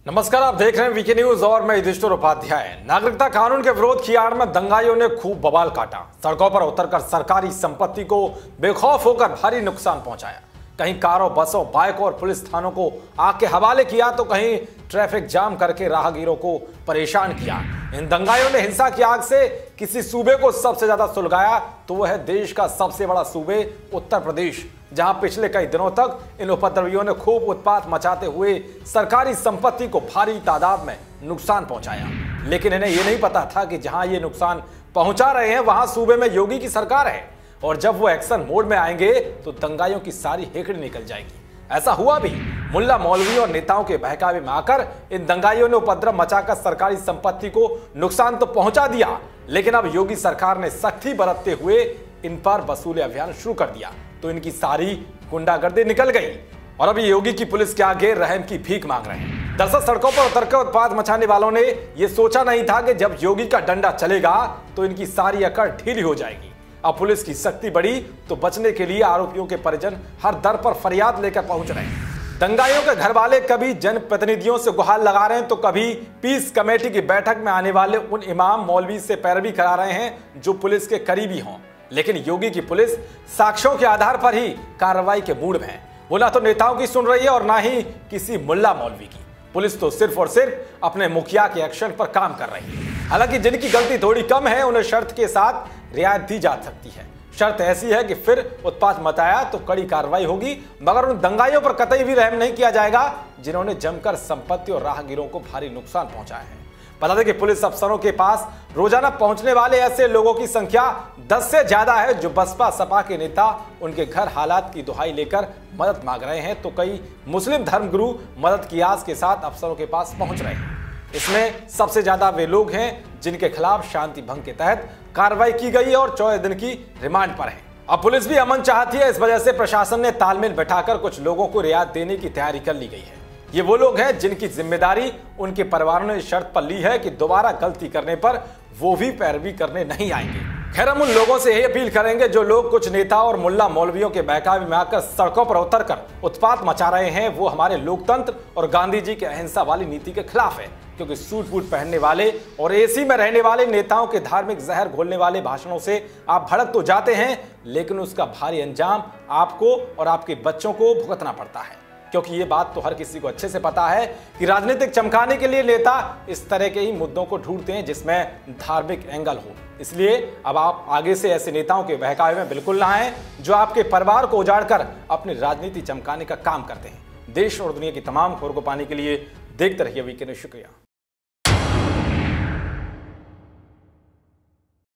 नमस्कार, आप देख रहे हैं वीके न्यूज और मैं युधिष्ठिर उपाध्याय। नागरिकता कानून के विरोध की आड़ में दंगाइयों ने खूब बवाल काटा। सड़कों पर उतरकर सरकारी संपत्ति को बेखौफ होकर भारी नुकसान पहुंचाया। कहीं कारों, बसों, बाइकों और पुलिस थानों को आग के हवाले किया तो कहीं ट्रैफिक जाम करके राहगीरों को परेशान किया। इन दंगाइयों ने हिंसा की आग से किसी सूबे को सबसे ज्यादा सुलगाया तो वह है देश का सबसे बड़ा सूबे उत्तर प्रदेश, जहां पिछले कई दिनों तक इन उपद्रवियों ने खूब उत्पात मचाते हुए सरकारी संपत्ति को भारी तादाद में नुकसान पहुंचाया। लेकिन इन्हें यह नहीं पता था कि जहां ये नुकसान पहुंचा रहे हैं वहां सूबे में योगी की सरकार है और जब वो एक्शन मोड में आएंगे तो दंगाइयों की सारी हेकड़ी निकल जाएगी। ऐसा हुआ भी। मुल्ला मौलवी और नेताओं के बहकावे में आकर इन दंगाइयों ने उपद्रव मचाकर सरकारी संपत्ति को नुकसान तो पहुंचा दिया, लेकिन अब योगी सरकार ने सख्ती बरतते हुए इन पर वसूली अभियान शुरू कर दिया तो इनकी सारी गुंडागर्दी निकल गई और अब योगी की पुलिस के आगे रहम की भीख मांग रहे हैं। दरअसल सड़कों पर उतरकर उत्पात मचाने वालों ने यह सोचा नहीं था कि जब योगी का डंडा चलेगा तो इनकी सारी अकड़ ढीली हो जाएगी। अब पुलिस की सख्ती बढ़ी तो बचने के लिए आरोपियों के परिजन हर दर पर फरियाद लेकर पहुंच रहे हैं। दंगाइयों के घर वाले कभी जनप्रतिनिधियों से गुहार लगा रहे हैं तो कभी पीस कमेटी की बैठक में आने वाले उन इमाम मौलवी से पैरवी करा रहे हैं जो पुलिस के करीबी हों। लेकिन योगी की पुलिस साक्ष्यों के आधार पर ही कार्रवाई के मूड में है। वो ना तो नेताओं की सुन रही है और ना ही किसी मुल्ला मौलवी की। पुलिस तो सिर्फ और सिर्फ अपने मुखिया के एक्शन पर काम कर रही है। हालांकि जिनकी गलती थोड़ी कम है उन्हें शर्त के साथ रियायत दी जा सकती है। शर्त ऐसी है कि फिर उत्पात मचाया तो कड़ी कार्रवाई होगी, मगर उन दंगाइयों पर कतई भी रहम नहीं किया जाएगा जिन्होंने जमकर संपत्ति और राहगीरों को भारी नुकसान पहुंचाया है। बता दें कि पुलिस अफसरों के पास रोजाना पहुंचने वाले ऐसे लोगों की संख्या 10 से ज्यादा है जो बसपा सपा के नेता उनके घर हालात की दुहाई लेकर मदद मांग रहे हैं तो कई मुस्लिम धर्मगुरु मदद की आस के साथ अफसरों के पास पहुंच रहे हैं। इसमें सबसे ज्यादा वे लोग हैं जिनके खिलाफ शांति भंग के तहत कार्रवाई की गई है और 14 दिन की रिमांड पर है। अब पुलिस भी अमन चाहती है, इस वजह से प्रशासन ने तालमेल बैठाकर कुछ लोगों को रियायत देने की तैयारी कर ली गई है। ये वो लोग हैं जिनकी जिम्मेदारी उनके परिवारों ने शर्त पर ली है कि दोबारा गलती करने पर वो भी पैरवी करने नहीं आएंगे। खैर, हम उन लोगों से यही अपील करेंगे जो लोग कुछ नेता और मुल्ला मौलवियों के बहकावे में आकर सड़कों पर उतरकर उत्पात मचा रहे हैं, वो हमारे लोकतंत्र और गांधी जी के अहिंसा वाली नीति के खिलाफ है। क्योंकि सूट बूट पहनने वाले और एसी में रहने वाले नेताओं के धार्मिक जहर घोलने वाले भाषणों से आप भड़क तो जाते हैं, लेकिन उसका भारी अंजाम आपको और आपके बच्चों को भुगतना पड़ता है। क्योंकि ये बात तो हर किसी को अच्छे से पता है कि राजनीतिक चमकाने के लिए नेता इस तरह के ही मुद्दों को ढूंढते हैं जिसमें धार्मिक एंगल हो। इसलिए अब आप आगे से ऐसे नेताओं के बहकावे में बिल्कुल ना आए जो आपके परिवार को उजाड़कर अपनी राजनीति चमकाने का काम करते हैं। देश और दुनिया की तमाम खबरों को पाने के लिए देखते रहिए वीके न्यूज। शुक्रिया।